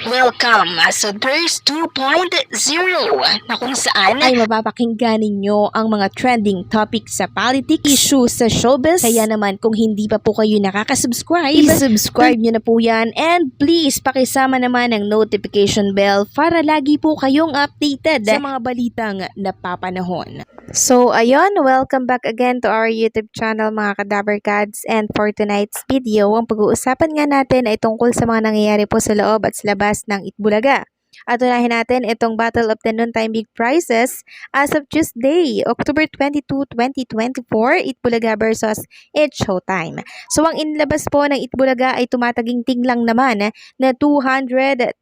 Welcome sa Thirst 2.0 na kung saan ay mapapakinggan ninyo ang mga trending topics sa politics, issues sa showbiz. Kaya naman kung hindi pa po kayo nakaka-subscribe, i-subscribe nyo na po yan. And please, pakisama naman ang notification bell para lagi po kayong updated sa mga balitang napapanahon. So, ayun, welcome back again to our YouTube channel mga Kadaver Gods. And for tonight's video, ang pag-uusapan nga natin ay tungkol sa mga nangyayari po sa loob at sa labas ng Itbulaga. At unahin natin itong Battle of the Noontime Big Prizes as of Tuesday, October 22, 2024, Itbulaga versus It's Showtime. So ang inilabas po ng Itbulaga ay tumataginting lang naman na 200,000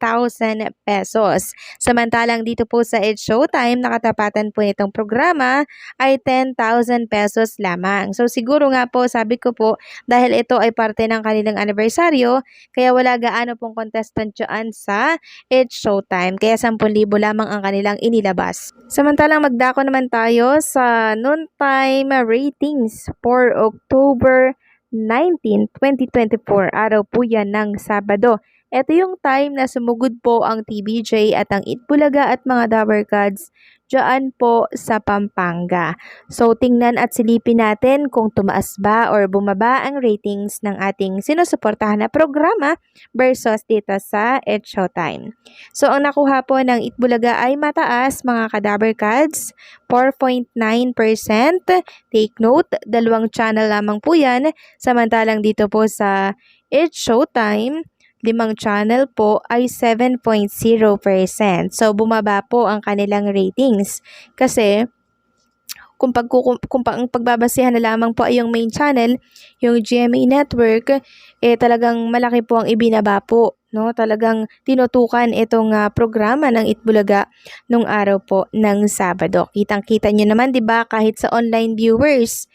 pesos. Samantalang dito po sa It's Showtime, nakatapatan po nitong programa ay 10,000 pesos lamang. So siguro nga po, sabi ko po, dahil ito ay parte ng kanilang anibersaryo, kaya wala gaano pong contestant dyan sa It's Showtime. Kaya 10,000 lamang ang kanilang inilabas. Samantalang magdako naman tayo sa noontime ratings for October 19, 2024. Araw po yan ng Sabado. Ito yung time na sumugod po ang TVJ at ang Itbulaga at mga Daver Gods dyan po sa Pampanga. So, tingnan at silipin natin kung tumaas ba or bumaba ang ratings ng ating sinusuportahan na programa versus dito sa It's Showtime. So, ang nakuha po ng Itbulaga ay mataas mga Kadaver Gods, 4.9%. Take note, 2 channel lamang po yan. Samantalang dito po sa It's Showtime, 5 channel po ay 7.0%. So, bumaba po ang kanilang ratings. Kasi, kung ang pagbabasehan na lamang po ay yung main channel, yung GMA Network, talagang malaki po ang ibinaba po. No? Talagang tinutukan itong programa ng Itbulaga nung araw po ng Sabado. Kitang-kita nyo naman, 'di ba, kahit sa online viewers,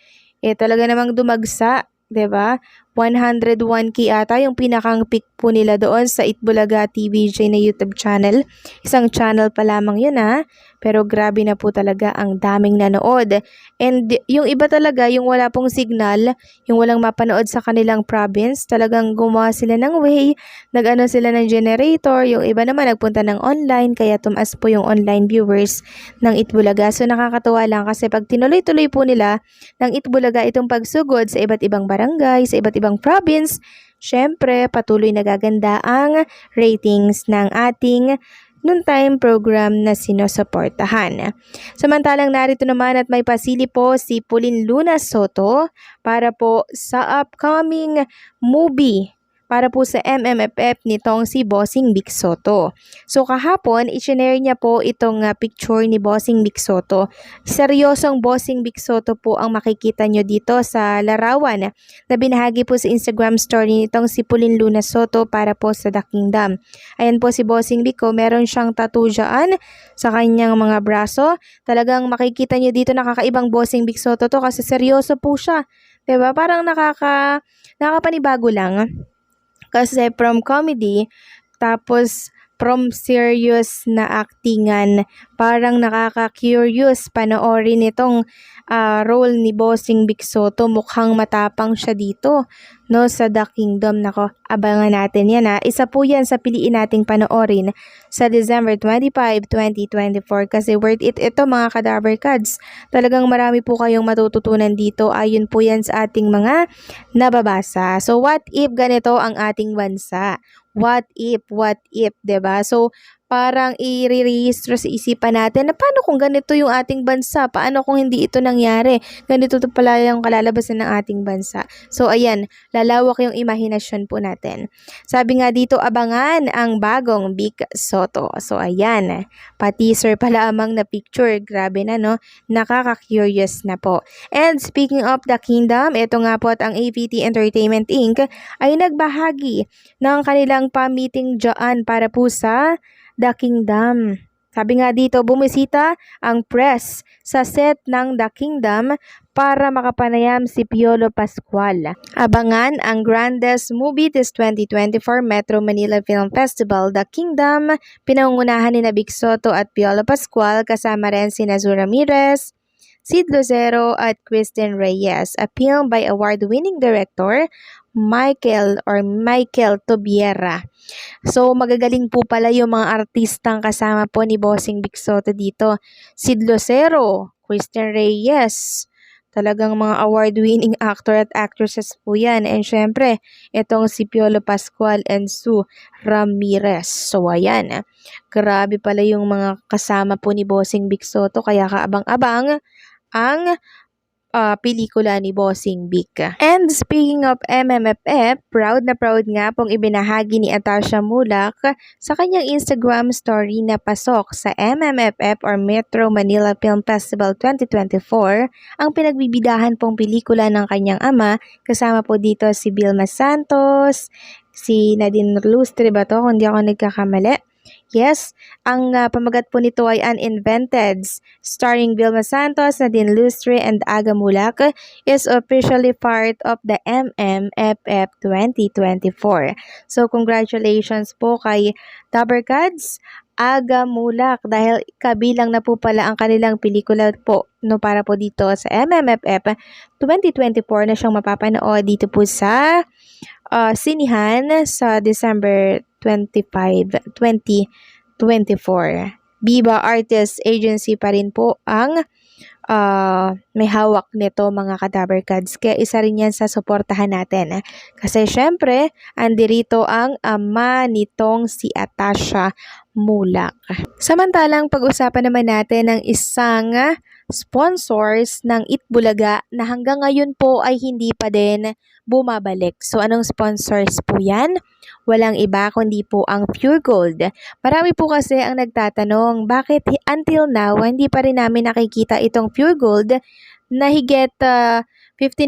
talaga namang dumagsa, 'di ba? 101K ata yung pinakang peak po nila doon sa Itbulaga TVJ na YouTube channel. Isang channel pa lamang yun pero grabe na po talaga ang daming nanood. And yung iba talaga, yung wala pong signal, yung walang mapanood sa kanilang province, talagang gumawa sila ng way, nag-ano sila ng generator, yung iba naman nagpunta ng online, kaya tumaas po yung online viewers ng Itbulaga. So nakakatuwa lang kasi pag tinuloy-tuloy po nila ng Itbulaga itong pagsugod sa iba't ibang barangay, sa iba't ibang province, syempre patuloy nagaganda ang ratings ng ating noontime program na sinusuportahan. Samantalang narito naman at may pasili po si Pauline Luna Soto para po sa upcoming movie para po sa MMFF nitong si Bossing Vic Soto. So kahapon, i-share niya po itong picture ni Bossing Vic Soto. Seryosong Bossing Vic Soto po ang makikita nyo dito sa larawan na binahagi po sa Instagram story nitong si Pauline Luna Soto para po sa The Kingdom. Ayan po si Bossing Vic, meron siyang tattoo dyan sa kanyang mga braso. Talagang makikita nyo dito, nakakaibang Bossing Vic Soto to kasi seryoso po siya. Diba? Parang nakapanibago lang. Kasi from comedy, tapos from serious na actingan, parang nakaka-curious panoorin itong role ni Bossing Vic Soto. Mukhang matapang siya dito, no, sa The Kingdom. Nako, abangan natin yan Isa po yan sa piliin nating panoorin sa December 25, 2024 kasi worth it ito mga Kadaver Gods. Talagang marami po kayong matututunan dito ayon po yan sa ating mga nababasa. So what if ganito ang ating bansa? What if, 'di ba? So parang i-rehistro sa isipan natin na paano kung ganito yung ating bansa? Paano kung hindi ito nangyari? Ganito to pala yung kalalabasan ng ating bansa. So ayan, lalawak yung imahinasyon po natin. Sabi nga dito, abangan ang bagong Vic Soto. So ayan, pa-teaser pa lamang na picture. Grabe na, no? Nakaka-curious na po. And speaking of The Kingdom, ito nga po at ang AVT Entertainment Inc. ay nagbahagi ng kanilang pa-meeting dyan para po sa The Kingdom. Sabi nga dito, bumisita ang press sa set ng The Kingdom para makapanayam si Piolo Pascual. Abangan ang grandest movie this 2024 Metro Manila Film Festival, The Kingdom. Pinangungunahan ni Vic Soto at Piolo Pascual kasama rin si Nazu Ramirez, Sid Lucero at Kristen Reyes. A film by award-winning director Michael Tobiera. So, magagaling po pala yung mga artistang kasama po ni Bossing Vic Soto dito. Sid Lucero, Christian Reyes, talagang mga award-winning actor at actresses po yan. And syempre, itong si Piolo Pascual and Sue Ramirez. So, ayan. Grabe pala yung mga kasama po ni Bossing Vic Soto. Kaya kaabang-abang ang pelikula ni Bossing Vic. And speaking of MMFF, proud na proud nga pong ibinahagi ni Atasha Mulak sa kanyang Instagram story na pasok sa MMFF or Metro Manila Film Festival 2024 ang pinagbibidahan pong pelikula ng kanyang ama, kasama po dito si Vilma Santos, si Nadine Lustre ba to kung di ako nagkakamali. Yes, ang pamagat po nito ay Uninventeds, starring Vilma Santos, Nadine Lustre, and Aga Mulak, is officially part of the MMFF 2024. So, congratulations po kay Tabercads, Aga Mulak, dahil kabilang na po pala ang kanilang pelikula po para po dito sa MMFF 2024 na siyang mapapanood dito po sa sinihan sa December 25, 2024. Viva Artists Agency pa rin po ang may hawak nito mga Kadaberkads. Kaya isa rin yan sa suportahan natin. Kasi syempre, andirito ang ama nitong si Atasha Mulak. Samantalang pag-usapan naman natin ng isang sponsors ng Itbulaga na hanggang ngayon po ay hindi pa din bumabalik. So, anong sponsors po yan? Walang iba kundi po ang Pure Gold. Marami po kasi ang nagtatanong, bakit until now, hindi pa rin namin nakikita itong Pure Gold na higit 15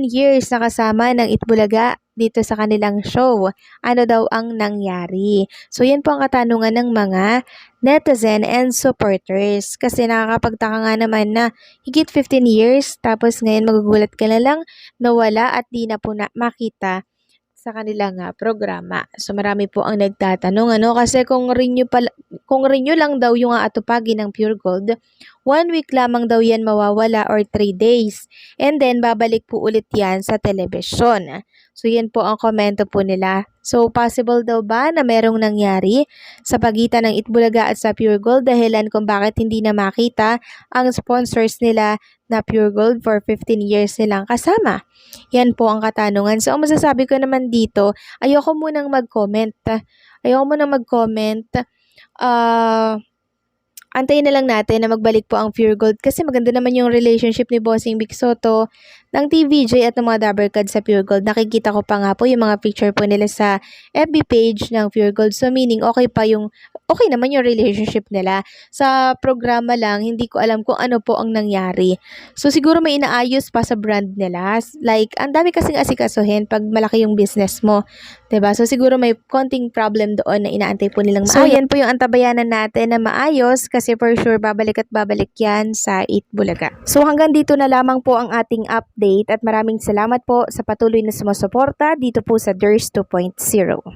years na kasama ng Itbulaga dito sa kanilang show. Ano daw ang nangyari? So, yan po ang katanungan ng mga netizen and supporters. Kasi nakakapagtaka nga naman na higit 15 years, tapos ngayon magugulat ka na lang nawala at di na po na makita sa kanilang programa. So, marami po ang nagtatanong, kasi kung renew lang daw yung atupagi ng Pure Gold, 1 week lamang daw yan mawawala or 3 days. And then, babalik po ulit yan sa telebisyon. So, yan po ang komento po nila. So, possible daw ba na merong nangyari sa pagitan ng Itbulaga at sa Pure Gold dahilan kung bakit hindi na makita ang sponsors nila na Pure Gold for 15 years nilang kasama? Yan po ang katanungan. So, ang masasabi ko naman dito, ayoko munang mag-comment. Antayin na lang natin na magbalik po ang Pure Gold kasi maganda naman yung relationship ni Bossing Vic Soto ng TVJ at ng mga Dabercad sa Pure Gold. Nakikita ko pa nga po yung mga picture po nila sa FB page ng Pure Gold. So meaning okay naman yung relationship nila. Sa programa lang, hindi ko alam kung ano po ang nangyari. So siguro may inaayos pa sa brand nila. Like, ang dami kasing asikasuhin pag malaki yung business mo. 'Di ba? So siguro may konting problem doon na inaantay po nilang maayos. So yan po yung antabayanan natin na maayos kasi for sure babalik at babalik yan sa Itbulaga. So hanggang dito na lamang po ang ating update at maraming salamat po sa patuloy na sumusuporta dito po sa DIRS 2.0.